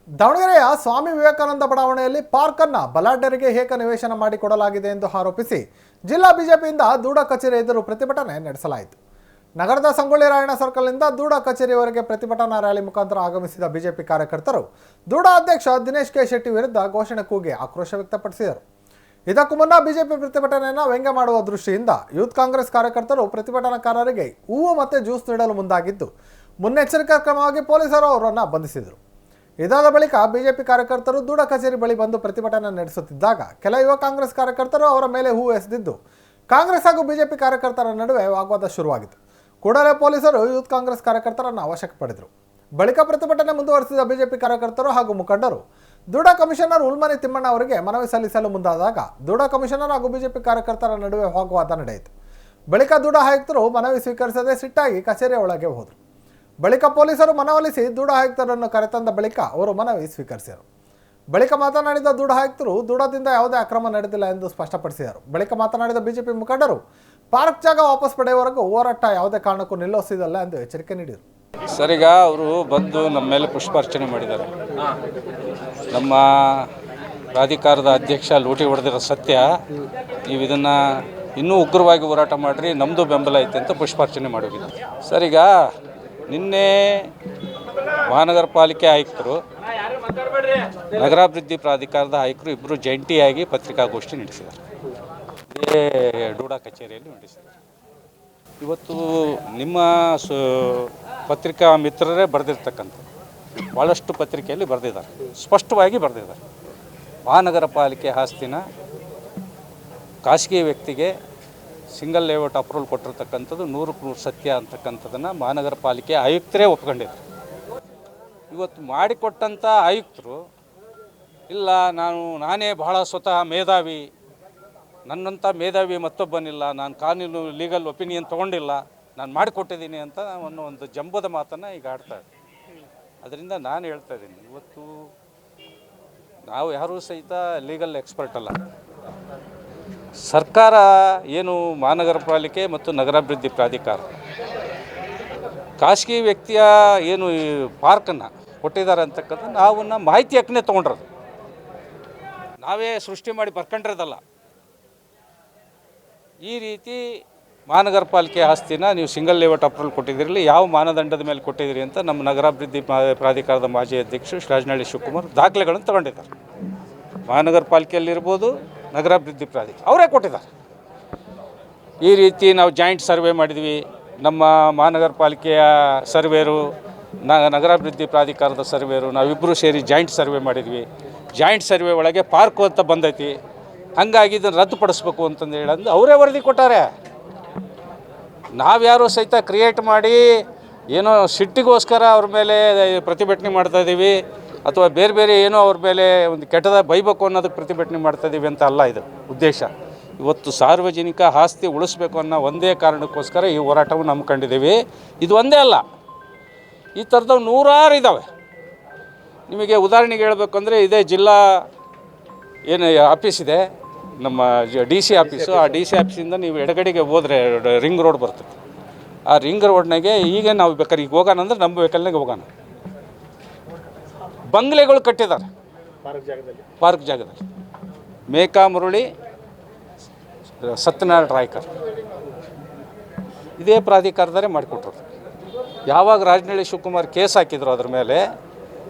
ದಾವಣಗೆರೆಯ ಸ್ವಾಮಿ ವಿವೇಕಾನಂದ ಬಡಾವಣೆಯಲ್ಲಿ ಪಾರ್ಕ್ ಅನ್ನು ಬಲಾಢ್ಯರಿಗೆ ಏಕ ನಿವೇಶನ ಮಾಡಿಕೊಡಲಾಗಿದೆ ಎಂದು ಆರೋಪಿಸಿ ಜಿಲ್ಲಾ ಬಿಜೆಪಿಯಿಂದ ದೂಡ ಕಚೇರಿ ಎದುರು ಪ್ರತಿಭಟನೆ ನಡೆಸಲಾಯಿತು. ನಗರದ ಸಂಗೊಳ್ಳಿ ರಾಯಣ್ಣ ಸರ್ಕಲ್ನಿಂದ ದೂಡ ಕಚೇರಿವರೆಗೆ ಪ್ರತಿಭಟನಾ ರ್ಯಾಲಿ ಮುಖಾಂತರ ಆಗಮಿಸಿದ ಬಿಜೆಪಿ ಕಾರ್ಯಕರ್ತರು ದೂಡ ಅಧ್ಯಕ್ಷ ದಿನೇಶ್ ಕೆ ಶೆಟ್ಟಿ ವಿರುದ್ಧ ಘೋಷಣೆ ಕೂಗಿ ಆಕ್ರೋಶ ವ್ಯಕ್ತಪಡಿಸಿದರು. ಇದಕ್ಕೂ ಮುನ್ನ ಬಿಜೆಪಿ ಪ್ರತಿಭಟನೆಯನ್ನು ವ್ಯಂಗ್ಯ ಮಾಡುವ ದೃಷ್ಟಿಯಿಂದ ಯೂತ್ ಕಾಂಗ್ರೆಸ್ ಕಾರ್ಯಕರ್ತರು ಪ್ರತಿಭಟನಾಕಾರರಿಗೆ ಹೂವು ಮತ್ತು ಜ್ಯೂಸ್ ನೀಡಲು ಮುಂದಾಗಿದ್ದು ಮುನ್ನೆಚ್ಚರಿಕಾ ಕ್ರಮವಾಗಿ ಪೊಲೀಸರು ಅವರನ್ನು ಬಂಧಿಸಿದರು. ಇದಾದ ಬಳಿಕ ಬಿಜೆಪಿ ಕಾರ್ಯಕರ್ತರು ದೂಡ ಕಚೇರಿ ಬಳಿ ಬಂದು ಪ್ರತಿಭಟನೆ ನಡೆಸುತ್ತಿದ್ದಾಗ ಕೆಲ ಯುವ ಕಾಂಗ್ರೆಸ್ ಕಾರ್ಯಕರ್ತರು ಅವರ ಮೇಲೆ ಹೂವು ಎಸೆದಿದ್ದು ಕಾಂಗ್ರೆಸ್ ಹಾಗೂ ಬಿಜೆಪಿ ಕಾರ್ಯಕರ್ತರ ನಡುವೆ ವಾಗ್ವಾದ ಶುರುವಾಗಿತ್ತು. ಕೂಡಲೇ ಪೊಲೀಸರು ಯೂತ್ ಕಾಂಗ್ರೆಸ್ ಕಾರ್ಯಕರ್ತರನ್ನು ವಶಕ್ಕೆ ಪಡೆದರು. ಬಳಿಕ ಪ್ರತಿಭಟನೆ ಮುಂದುವರೆಸಿದ ಬಿಜೆಪಿ ಕಾರ್ಯಕರ್ತರು ಹಾಗೂ ಮುಖಂಡರು ದೂಡ ಕಮಿಷನರ್ ಉಲ್ಮನಿ ತಿಮ್ಮಣ್ಣ ಅವರಿಗೆ ಮನವಿ ಸಲ್ಲಿಸಲು ಮುಂದಾದಾಗ ದೂಡ ಕಮಿಷನರ್ ಹಾಗೂ ಬಿಜೆಪಿ ಕಾರ್ಯಕರ್ತರ ನಡುವೆ ವಾಗ್ವಾದ ನಡೆಯಿತು. ಬಳಿಕ ದೂಡ ಆಯುಕ್ತರು ಮನವಿ ಸ್ವೀಕರಿಸದೆ ಸಿಟ್ಟಾಗಿ ಕಚೇರಿಯ ಒಳಗೆ ಹೋದರು. ಬಳಿಕ ಪೊಲೀಸರು ಮನವೊಲಿಸಿ ದೂಡ ಆಯುಕ್ತರನ್ನು ಕರೆತಂದ ಬಳಿಕ ಅವರು ಮನವಿ ಸ್ವೀಕರಿಸಿದರು. ಬಳಿಕ ಮಾತನಾಡಿದ ದೂಡ ಆಯುಕ್ತರು ದೂಡದಿಂದ ಯಾವುದೇ ಅಕ್ರಮ ನಡೆದಿಲ್ಲ ಎಂದು ಸ್ಪಷ್ಟಪಡಿಸಿದರು. ಬಳಿಕ ಮಾತನಾಡಿದ ಬಿಜೆಪಿ ಮುಖಂಡರು ಪಾರ್ಕ್ ಜಾಗ ವಾಪಸ್ ಪಡೆಯುವವರೆಗೂ ಹೋರಾಟ ಯಾವುದೇ ಕಾರಣಕ್ಕೂ ನಿಲ್ಲಿಸೋದಿಲ್ಲ ಎಂದು ಎಚ್ಚರಿಕೆ ನೀಡಿದರು. ಸರಿಗ ಅವರು ಬಂದು ನಮ್ಮ ಮೇಲೆ ಪುಷ್ಪಾರ್ಚನೆ ಮಾಡಿದ್ದಾರೆ. ನಮ್ಮ ಪ್ರಾಧಿಕಾರದ ಅಧ್ಯಕ್ಷ ಲೂಟಿ ಹೊಡೆದಿರೋ ಸತ್ಯ, ನೀವು ಇದನ್ನು ಇನ್ನೂ ಉಗ್ರವಾಗಿ ಹೋರಾಟ ಮಾಡಿರಿ, ನಮ್ಮದು ಬೆಂಬಲ ಐತೆ ಅಂತ ಪುಷ್ಪಾರ್ಚನೆ ಮಾಡೋಗಿದ್ದು. ಸರಿಗ ನಿನ್ನೆ ಮಹಾನಗರ ಪಾಲಿಕೆ ಆಯುಕ್ತರು, ನಗರಾಭಿವೃದ್ಧಿ ಪ್ರಾಧಿಕಾರದ ಆಯುಕ್ತರು ಇಬ್ಬರು ಜಂಟಿಯಾಗಿ ಪತ್ರಿಕಾಗೋಷ್ಠಿ ನಡೆಸಿದ್ದಾರೆ. ಇದೇ ಡೂಡಾ ಕಚೇರಿಯಲ್ಲಿ ನಡೆಸಿದ್ದಾರೆ. ಇವತ್ತು ನಿಮ್ಮ ಪತ್ರಿಕಾ ಮಿತ್ರರೇ ಬರೆದಿರ್ತಕ್ಕಂಥ ಭಾಳಷ್ಟು ಪತ್ರಿಕೆಯಲ್ಲಿ ಬರೆದಿದ್ದಾರೆ, ಸ್ಪಷ್ಟವಾಗಿ ಬರೆದಿದ್ದಾರೆ. ಮಹಾನಗರ ಪಾಲಿಕೆ ಆಸ್ತಿನ ಖಾಸಗಿ ವ್ಯಕ್ತಿಗೆ ಸಿಂಗಲ್ ಲೇಔಟ್ ಅಪ್ರೂವಲ್ ಕೊಟ್ಟಿರ್ತಕ್ಕಂಥದ್ದು 100% ಸತ್ಯ ಅಂತಕ್ಕಂಥದ್ದನ್ನು ಮಹಾನಗರ ಪಾಲಿಕೆ ಆಯುಕ್ತರೇ ಒಪ್ಕೊಂಡಿದ್ದಾರೆ. ಇವತ್ತು ಮಾಡಿಕೊಟ್ಟಂಥ ಆಯುಕ್ತರು ಇಲ್ಲ, ನಾನೇ ಬಹಳ ಸ್ವತಃ ಮೇಧಾವಿ, ನನ್ನಂಥ ಮೇಧಾವಿ ಮತ್ತೊಬ್ಬನಿಲ್ಲ, ನಾನು ಕಾನೂನು ಲೀಗಲ್ ಒಪಿನಿಯನ್ ತೊಗೊಂಡಿಲ್ಲ, ನಾನು ಮಾಡಿಕೊಟ್ಟಿದ್ದೀನಿ ಅಂತ ಒಂದು ಜಂಬದ ಮಾತನ್ನು ಈಗ ಆಡ್ತಾರೆ. ಅದರಿಂದ ನಾನು ಹೇಳ್ತಾ ಇದ್ದೀನಿ, ಇವತ್ತು ನಾವು ಯಾರೂ ಸಹಿತ ಲೀಗಲ್ ಎಕ್ಸ್ಪರ್ಟ್ ಅಲ್ಲ. ಸರ್ಕಾರ ಏನು ಮಹಾನಗರ ಪಾಲಿಕೆ ಮತ್ತು ನಗರಾಭಿವೃದ್ಧಿ ಪ್ರಾಧಿಕಾರ ಖಾಸಗಿ ವ್ಯಕ್ತಿಯ ಏನು ಈ ಪಾರ್ಕನ್ನು ಕೊಟ್ಟಿದ್ದಾರೆ ಅಂತಕ್ಕಂಥ ನಾವನ್ನ ಮಾಹಿತಿ ಹಕ್ಕನ್ನೇ ತೊಗೊಂಡಿರೋದು, ನಾವೇ ಸೃಷ್ಟಿ ಮಾಡಿ ಬರ್ಕೊಂಡಿರೋದಲ್ಲ. ಈ ರೀತಿ ಮಹಾನಗರ ಪಾಲಿಕೆ ಆಸ್ತಿನ ನೀವು ಸಿಂಗಲ್ ಲೇಔಟ್ ಅಪ್ರೂವಲ್ ಕೊಟ್ಟಿದ್ದೀರಿ, ಯಾವ ಮಾನದಂಡದ ಮೇಲೆ ಕೊಟ್ಟಿದ್ದೀರಿ ಅಂತ ನಮ್ಮ ನಗರಾಭಿವೃದ್ಧಿ ಪ್ರಾಧಿಕಾರದ ಮಾಜಿ ಅಧ್ಯಕ್ಷರು ರಾಜನಹಳ್ಳಿ ಶಿವಕುಮಾರ್ ದಾಖಲೆಗಳನ್ನು ತಗೊಂಡಿದ್ದಾರೆ. ಮಹಾನಗರ ಪಾಲಿಕೆಯಲ್ಲಿರ್ಬೋದು, ನಗರಾಭಿವೃದ್ಧಿ ಪ್ರಾಧಿಕಾರ ಅವರೇ ಕೊಟ್ಟಿದ್ದಾರೆ. ಈ ರೀತಿ ನಾವು ಜಾಯಿಂಟ್ ಸರ್ವೆ ಮಾಡಿದ್ವಿ, ನಮ್ಮ ಮಹಾನಗರ ಪಾಲಿಕೆಯ ಸರ್ವೇರು, ನಗರಾಭಿವೃದ್ಧಿ ಪ್ರಾಧಿಕಾರದ ಸರ್ವೇರು, ನಾವಿಬ್ಬರು ಸೇರಿ ಜಾಯಿಂಟ್ ಸರ್ವೆ ಮಾಡಿದ್ವಿ. ಜಾಯಿಂಟ್ ಸರ್ವೆ ಒಳಗೆ ಪಾರ್ಕು ಅಂತ ಬಂದೈತಿ, ಹಾಗಾಗಿ ಇದನ್ನು ರದ್ದುಪಡಿಸ್ಬೇಕು ಅಂತಂದು ಹೇಳಂದು ಅವರೇ ವರದಿ ಕೊಟ್ಟಾರೆ. ನಾವ್ಯಾರು ಸಹಿತ ಕ್ರಿಯೇಟ್ ಮಾಡಿ ಏನೋ ಸಿಟ್ಟಿಗೋಸ್ಕರ ಅವ್ರ ಮೇಲೆ ಪ್ರತಿಭಟನೆ ಮಾಡ್ತಾಯಿದ್ದೀವಿ ಅಥವಾ ಬೇರೆ ಬೇರೆ ಏನೋ ಅವ್ರ ಮೇಲೆ ಒಂದು ಕೆಟ್ಟದ ಬೈಬೇಕು ಅನ್ನೋದಕ್ಕೆ ಪ್ರತಿಭಟನೆ ಮಾಡ್ತಾಯಿದ್ದೀವಿ ಅಂತ ಅಲ್ಲ ಇದು ಉದ್ದೇಶ. ಇವತ್ತು ಸಾರ್ವಜನಿಕ ಆಸ್ತಿ ಉಳಿಸ್ಬೇಕು ಅನ್ನೋ ಒಂದೇ ಕಾರಣಕ್ಕೋಸ್ಕರ ಈ ಹೋರಾಟವನ್ನು ನಂಬ್ಕೊಂಡಿದ್ದೀವಿ. ಇದು ಒಂದೇ ಅಲ್ಲ, ಈ ಥರದವು ನೂರಾರು ಇದ್ದಾವೆ. ನಿಮಗೆ ಉದಾಹರಣೆಗೆ ಹೇಳಬೇಕು ಅಂದರೆ, ಇದೇ ಜಿಲ್ಲಾ ಏನು ಆಫೀಸ್ ಇದೆ, ನಮ್ಮ DC ಆಫೀಸು, ಆ DC ಆಫೀಸಿಂದ ನೀವು ಎಡಗಡೆಗೆ ಹೋದರೆ ರಿಂಗ್ ರೋಡ್ ಬರ್ತದೆ. ಆ ರಿಂಗ್ ರೋಡ್ನಾಗೆ ಈಗ ನಾವು ಬೇಕಾದ್ರೆ ಈಗ ಹೋಗೋಣ ಅಂದರೆ ನಮ್ಮ ವೆಹಿಕಲ್ನಾಗೆ ಹೋಗೋಣ. ಬಂಗ್ಲೆಗಳು ಕಟ್ಟಿದ್ದಾರೆ ಪಾರ್ಕ್ ಜಾಗದಲ್ಲಿ. ಮೇಕಾ ಮುರಳಿ, ಸತ್ಯನಾರಾಯಣ ರಾಯ್ಕರ್ ಇದೇ ಪ್ರಾಧಿಕಾರದವರೇ ಮಾಡಿಕೊಟ್ರು. ಯಾವಾಗ ರಾಜನಹಳ್ಳಿ ಶಿವಕುಮಾರ್ ಕೇಸ್ ಹಾಕಿದ್ರು ಅದ್ರ ಮೇಲೆ,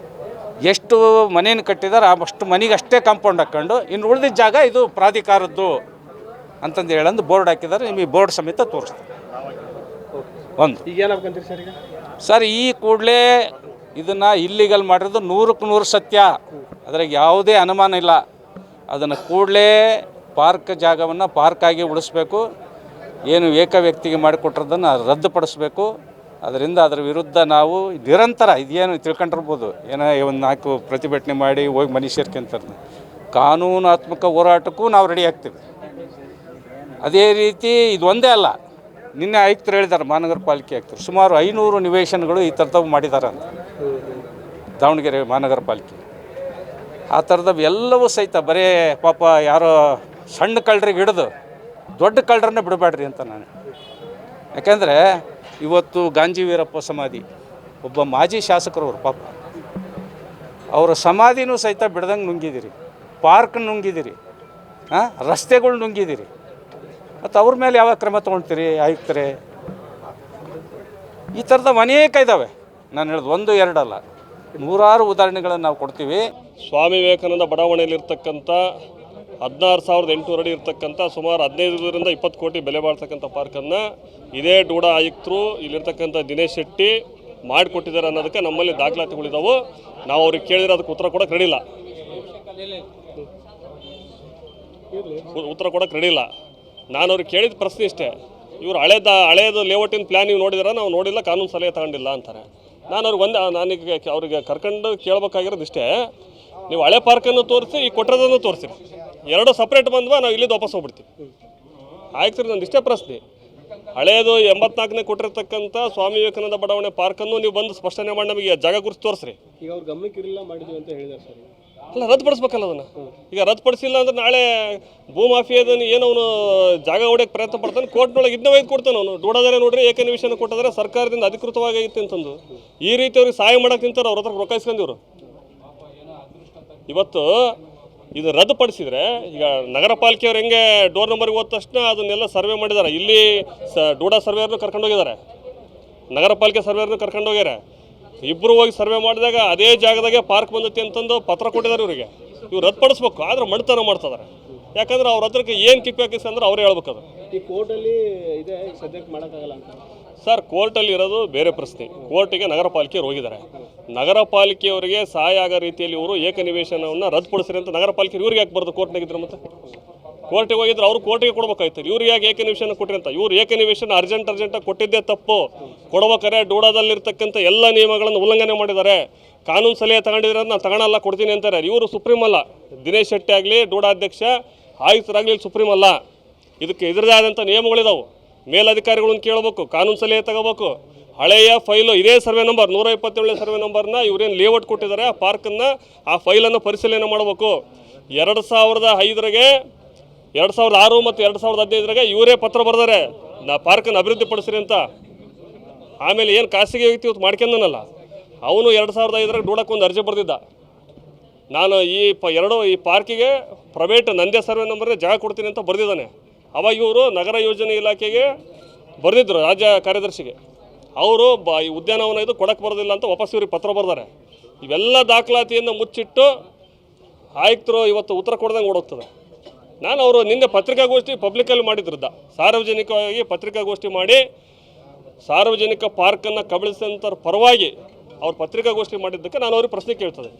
ಎಷ್ಟು ಮನೇನು ಕಟ್ಟಿದ್ದಾರೆ ಅಷ್ಟು ಮನೆಗೆ ಅಷ್ಟೇ ಕಾಂಪೌಂಡ್ ಹಾಕ್ಕೊಂಡು ಇನ್ನು ಉಳಿದಿದ್ದ ಜಾಗ ಇದು ಪ್ರಾಧಿಕಾರದ್ದು ಅಂತಂದು ಹೇಳಂದು ಬೋರ್ಡ್ ಹಾಕಿದ್ದಾರೆ. ನಿಮಗೆ ಬೋರ್ಡ್ ಸಮೇತ ತೋರಿಸ್ತಾರೆ. ಒಂದು ಸರ್, ಈ ಕೂಡಲೇ ಇದನ್ನು ಇಲ್ಲಿಗಲ್ ಮಾಡಿರೋದು 100% ಸತ್ಯ, ಅದ್ರಾಗ ಯಾವುದೇ ಅನುಮಾನ ಇಲ್ಲ. ಅದನ್ನು ಕೂಡಲೇ ಪಾರ್ಕ್ ಜಾಗವನ್ನು ಪಾರ್ಕಾಗಿ ಉಳಿಸ್ಬೇಕು, ಏನು ಏಕ ವ್ಯಕ್ತಿಗೆ ಮಾಡಿಕೊಟ್ಟಿರೋದನ್ನು ರದ್ದುಪಡಿಸ್ಬೇಕು. ಅದರಿಂದ ಅದರ ವಿರುದ್ಧ ನಾವು ನಿರಂತರ ಇದೇನು ತಿಳ್ಕೊಂಡಿರ್ಬೋದು, ಏನೋ ಒಂದು 4 ಪ್ರತಿಭಟನೆ ಮಾಡಿ ಹೋಗಿ ಮನೆ ಸೇರ್ಕೊಂತಾರೆ, ಕಾನೂನಾತ್ಮಕ ಹೋರಾಟಕ್ಕೂ ನಾವು ರೆಡಿ ಆಗ್ತೀವಿ. ಅದೇ ರೀತಿ ಇದು ಒಂದೇ ಅಲ್ಲ, ನಿನ್ನೆ ಆಯುಕ್ತರು ಹೇಳಿದ್ದಾರೆ, ಮಹಾನಗರ ಪಾಲಿಕೆ ಆಯುಕ್ತರು ಸುಮಾರು 500 ನಿವೇಶನಗಳು ಈ ಥರದವು ಮಾಡಿದ್ದಾರೆ ಅಂತ ದಾವಣಗೆರೆ ಮಹಾನಗರ ಪಾಲಿಕೆ. ಆ ಥರದವು ಎಲ್ಲವೂ ಸಹಿತ ಬರೀ ಪಾಪ ಯಾರೋ ಸಣ್ಣ ಕಳ್ಳರಿಗೆ ಹಿಡಿದು ದೊಡ್ಡ ಕಳ್ಳರನ್ನೇ ಬಿಡಬೇಡ್ರಿ ಅಂತ ನಾನು. ಯಾಕೆಂದರೆ ಇವತ್ತು ಗಾಂಜಿ ವೀರಪ್ಪ ಸಮಾಧಿ ಒಬ್ಬ ಮಾಜಿ ಶಾಸಕರವರು, ಪಾಪ ಅವರ ಸಮಾಧಿನೂ ಸಹಿತ ಬಿಡ್ದಂಗೆ ನುಂಗಿದಿರಿ, ಪಾರ್ಕ್ ನುಂಗಿದಿರಿ, ರಸ್ತೆಗಳು ನುಂಗಿದಿರಿ. ಮತ್ತು ಅವ್ರ ಮೇಲೆ ಯಾವ ಕ್ರಮ ತೊಗೊಳ್ತೀರಿ ಆಯುಕ್ತರೇ? ಈ ಥರದ ಅನೇಕ ಇದ್ದಾವೆ. ನಾನು ಹೇಳೋದು 1, 2 ಅಲ್ಲ, ನೂರಾರು ಉದಾಹರಣೆಗಳನ್ನು ನಾವು ಕೊಡ್ತೀವಿ. ಸ್ವಾಮಿ ವಿವೇಕಾನಂದ ಬಡಾವಣೆಯಲ್ಲಿರ್ತಕ್ಕಂಥ 16,800 ಅಡಿ ಇರ್ತಕ್ಕಂಥ ಸುಮಾರು 15ರಿಂದ 20 ಕೋಟಿ ಬೆಲೆ ಬಾಳ್ತಕ್ಕಂಥ ಪಾರ್ಕನ್ನು ಇದೇ ಡೂಡಾ ಆಯುಕ್ತರು ಇಲ್ಲಿರ್ತಕ್ಕಂಥ ದಿನೇಶ್ ಶೆಟ್ಟಿ ಮಾಡಿಕೊಟ್ಟಿದ್ದಾರೆ ಅನ್ನೋದಕ್ಕೆ ನಮ್ಮಲ್ಲಿ ದಾಖಲಾತಿಗಳಿದ್ದಾವೆ. ನಾವು ಅವ್ರಿಗೆ ಕೇಳಿದ್ರೆ ಅದಕ್ಕೆ ಉತ್ತರ ಕೊಡೋಕೆ ರೆಡಿ ಇಲ್ಲ. ನಾನು ಅವ್ರಿಗೆ ಕೇಳಿದ ಪ್ರಶ್ನೆ ಇಷ್ಟೇ, ಇವರು ಹಳೇದು ಲೇಔಟಿನ ಪ್ಲ್ಯಾನ್ ನೀವು ನೋಡಿದಾರ? ನಾವು ನೋಡಿಲ್ಲ, ಕಾನೂನು ಸಲಹೆ ತಗೊಂಡಿಲ್ಲ ಅಂತಾರೆ. ನಾನು ಅವ್ರಿಗೆ ನಾನೀಗ ಅವ್ರಿಗೆ ಕರ್ಕೊಂಡು ಕೇಳಬೇಕಾಗಿರೋದು ಇಷ್ಟೇ, ನೀವು ಹಳೆ ಪಾರ್ಕನ್ನು ತೋರಿಸಿ, ಈ ಕೊಟ್ಟಿರೋದನ್ನು ತೋರಿಸಿ, ಎರಡು ಸಪ್ರೇಟ್ ಬಂದ್ವಾ ನಾವು ಇಲ್ಲಿಂದ ವಾಪಸ್ ಹೋಗ್ಬಿಡ್ತೀವಿ. ಆಯ್ತು, ನಂದು ಇಷ್ಟೇ ಪ್ರಶ್ನೆ. ಹಳೇದು 84ನೇ ಕೊಟ್ಟಿರ್ತಕ್ಕಂಥ ಸ್ವಾಮಿ ವಿವೇಕಾನಂದ ಬಡಾವಣೆ ಪಾರ್ಕನ್ನು ನೀವು ಬಂದು ಸ್ಪಷ್ಟನೆ ಮಾಡಿ ನಮಗೆ ಜಾಗ ಗುರುತು ತೋರಿಸ್ರಿ. ಈಗ ಅವ್ರ ಗಮನಕ್ಕೆ ಇರಲಿಲ್ಲ ಮಾಡಿದ್ವಿ ಅಂತ ಹೇಳಿದ್ದಾರೆ ಸರ್. ಅಲ್ಲ, ರದ್ದುಪಡಿಸ್ಬೇಕಲ್ಲ ಅದನ್ನು. ಈಗ ರದ್ದುಪಡಿಸಿಲ್ಲ ಅಂದ್ರೆ ನಾಳೆ ಭೂಮಾಫಿಯಾದನ್ನು ಏನು ಅವನು ಜಾಗ ಹೊಡೆಯೋಕ್ಕೆ ಪ್ರಯತ್ನ ಪಡ್ತಾನೆ, ಕೋರ್ಟ್ನೊಳಗೆ ಇದನ್ನ ಒಯ್ದು ಕೊಡ್ತಾನೆ ಅವನು. ಡೂಡಾದರೆ ನೋಡ್ರಿ, ಏಕನಿವೇಶನ ಕೊಟ್ಟಿದ್ರೆ ಸರ್ಕಾರದಿಂದ ಅಧಿಕೃತವಾಗಿತ್ತು ಅಂತಂದು ಈ ರೀತಿ ಅವ್ರಿಗೆ ಸಹಾಯ ಮಾಡೋಕೆ ನಿಂತಾರೆ. ಅವ್ರ ಹತ್ರ ರೊಕ್ಕ ಇಸ್ಕೊಂಡಿವ್ರು. ಇವತ್ತು ಇದು ರದ್ದುಪಡಿಸಿದರೆ ಈಗ ನಗರ ಪಾಲಿಕೆಯವ್ರು ಹೆಂಗೆ ಡೋರ್ ನಂಬರ್ಗೆ ಹೋದ ತಕ್ಷಣ ಅದನ್ನೆಲ್ಲ ಸರ್ವೆ ಮಾಡಿದ್ದಾರೆ. ಇಲ್ಲಿ ಡೂಡಾ ಸರ್ವೇಯರ್ನು ಕರ್ಕೊಂಡು ಹೋಗಿದ್ದಾರೆ, ನಗರ ಪಾಲಿಕೆ ಸರ್ವೇಯರ್ನು ಕರ್ಕೊಂಡು ಹೋಗ್ಯಾರೆ. ಇಬ್ಬರು ಹೋಗಿ ಸರ್ವೆ ಮಾಡಿದಾಗ ಅದೇ ಜಾಗದಾಗೆ ಪಾರ್ಕ್ ಬಂದೈತಿ ಅಂತಂದು ಪತ್ರ ಕೊಟ್ಟಿದ್ದಾರೆ ಇವರಿಗೆ. ಇವ್ರು ರದ್ದುಪಡಿಸ್ಬೇಕು, ಆದ್ರೆ ಮಣ್ತನ ಮಾಡ್ತಿದ್ದಾರೆ. ಯಾಕಂದ್ರೆ ಅವ್ರ ಹತ್ರಕ್ಕೆ ಏನು ಕಿಕ್ ಹಾಕಿಸ್ ಅಂದ್ರೆ ಅವ್ರು ಹೇಳ್ಬೇಕು. ಅದು ಈ ಕೋರ್ಟಲ್ಲಿ ಇದೆ, ಸದ್ಯಕ್ಕೆ ಮಾಡೋಕ್ಕಾಗಲ್ಲ ಅಂತ ಸರ್. ಕೋರ್ಟಲ್ಲಿ ಇರೋದು ಬೇರೆ ಪ್ರಶ್ನೆ. ಕೋರ್ಟಿಗೆ ನಗರ ಪಾಲಿಕೆಯವ್ರು ಹೋಗಿದ್ದಾರೆ. ನಗರ ಪಾಲಿಕೆಯವರಿಗೆ ಸಹಾಯ ಆಗೋ ರೀತಿಯಲ್ಲಿ ಇವರು ಏಕನಿವೇಶನವನ್ನು ರದ್ದುಪಡಿಸ್ರಿ ಅಂತ ನಗರ ಪಾಲಿಕೆ ಇವ್ರಿಗೆ ಯಾಕೆ ಬರೋದು? ಕೋರ್ಟ್ನಾಗಿದ್ರೆ ಮತ್ತೆ ಕೋರ್ಟಿಗೆ ಹೋಗಿದ್ರೆ ಅವರು ಕೋರ್ಟಿಗೆ ಕೊಡ್ಬೇಕಾಯ್ತು. ಇವ್ರಿಗೆ ಯಾಕೆ ಏಕನಿವೇಶನ ಕೊಟ್ರಿ ಅಂತ. ಇವ್ರು ಏಕನಿವೇಶನ ಅರ್ಜೆಂಟಾಗಿ ಕೊಟ್ಟಿದ್ದೇ ತಪ್ಪು. ಕೊಡ್ಬೇಕಾರೆ ಡೂಡಾದಲ್ಲಿರ್ತಕ್ಕಂಥ ಎಲ್ಲ ನಿಯಮಗಳನ್ನು ಉಲ್ಲಂಘನೆ ಮಾಡಿದ್ದಾರೆ. ಕಾನೂನು ಸಲಹೆ ತಗೊಂಡಿದ್ರೆ ನಾನು ತಗೊಳಲ್ಲ, ಕೊಡ್ತೀನಿ ಅಂತಾರೆ. ಇವರು ಸುಪ್ರೀಂ ಅಲ್ಲ. ದಿನೇಶ್ ಶೆಟ್ಟಿ ಆಗಲಿ, ಡೂಡಾ ಅಧ್ಯಕ್ಷ, ಆಯುಕ್ತರಾಗಲಿ ಸುಪ್ರೀಂ ಅಲ್ಲ. ಇದಕ್ಕೆ ಇದರದೇ ಆದಂಥ ನಿಯಮಗಳಿದಾವೆ. ಮೇಲಧಿಕಾರಿಗಳನ್ನು ಕೇಳಬೇಕು, ಕಾನೂನು ಸಲಹೆ ತಗೋಬೇಕು. ಹಳೆಯ ಫೈಲು ಇದೇ ಸರ್ವೆ ನಂಬರ್ 127ನೇ ಸರ್ವೆ ನಂಬರ್ನ ಇವ್ರೇನು ಲೇಔಟ್ ಕೊಟ್ಟಿದ್ದಾರೆ ಆ ಪಾರ್ಕನ್ನು, ಆ ಫೈಲನ್ನು ಪರಿಶೀಲನೆ ಮಾಡಬೇಕು. 2005ಗೆ 2006 ಮತ್ತು 2015ಗೆ ಇವರೇ ಪತ್ರ ಬರೆದಾರೆ ಪಾರ್ಕನ್ನು ಅಭಿವೃದ್ಧಿ ಪಡಿಸ್ರಿ ಅಂತ. ಆಮೇಲೆ ಏನು ಖಾಸಗಿ ವ್ಯಕ್ತಿ ಇವತ್ತು ಮಾಡ್ಕೊಂಡನಲ್ಲ, ಅವನು 2005ರಾಗ ಡೂಡಕ್ಕೊಂದು ಅರ್ಜಿ ಬರೆದಿದ್ದ. ನಾನು ಈ ಪಾರ್ಕಿಗೆ ಪ್ರೈವೇಟ್ ನಂದೇ ಸರ್ವೆ ನಂಬರ್ಗೆ ಜಾಗ ಕೊಡ್ತೀನಿ ಅಂತ ಬರೆದಿದ್ದಾನೆ. ಅವಾಗ ಇವರು ನಗರ ಯೋಜನೆ ಇಲಾಖೆಗೆ ಬರೆದಿದ್ರು, ರಾಜ್ಯ ಕಾರ್ಯದರ್ಶಿಗೆ. ಅವರು ಈ ಉದ್ಯಾನವನ ಇದು ಕೊಡಕ್ಕೆ ಬರೋದಿಲ್ಲ ಅಂತ ವಾಪಸ್ ಇವ್ರಿಗೆ ಪತ್ರ ಬರ್ತಾರೆ. ಇವೆಲ್ಲ ದಾಖಲಾತಿಯನ್ನು ಮುಚ್ಚಿಟ್ಟು ಆಯುಕ್ತರು ಇವತ್ತು ಉತ್ತರ ಕೊಡ್ದಂಗೆ ಓಡೋಗ್ತದೆ. ನಾನು ಅವರು ನಿನ್ನೆ ಪತ್ರಿಕಾಗೋಷ್ಠಿ ಪಬ್ಲಿಕಲ್ಲಿ ಮಾಡಿದ್ರದ್ದ, ಸಾರ್ವಜನಿಕವಾಗಿ ಪತ್ರಿಕಾಗೋಷ್ಠಿ ಮಾಡಿ ಸಾರ್ವಜನಿಕ ಪಾರ್ಕನ್ನು ಕಬಳಿಸಿದಂಥವ್ರ ಪರವಾಗಿ ಅವ್ರು ಪತ್ರಿಕಾಗೋಷ್ಠಿ ಮಾಡಿದ್ದಕ್ಕೆ ನಾನು ಅವ್ರಿಗೆ ಪ್ರಶ್ನೆ ಕೇಳ್ತದೆ.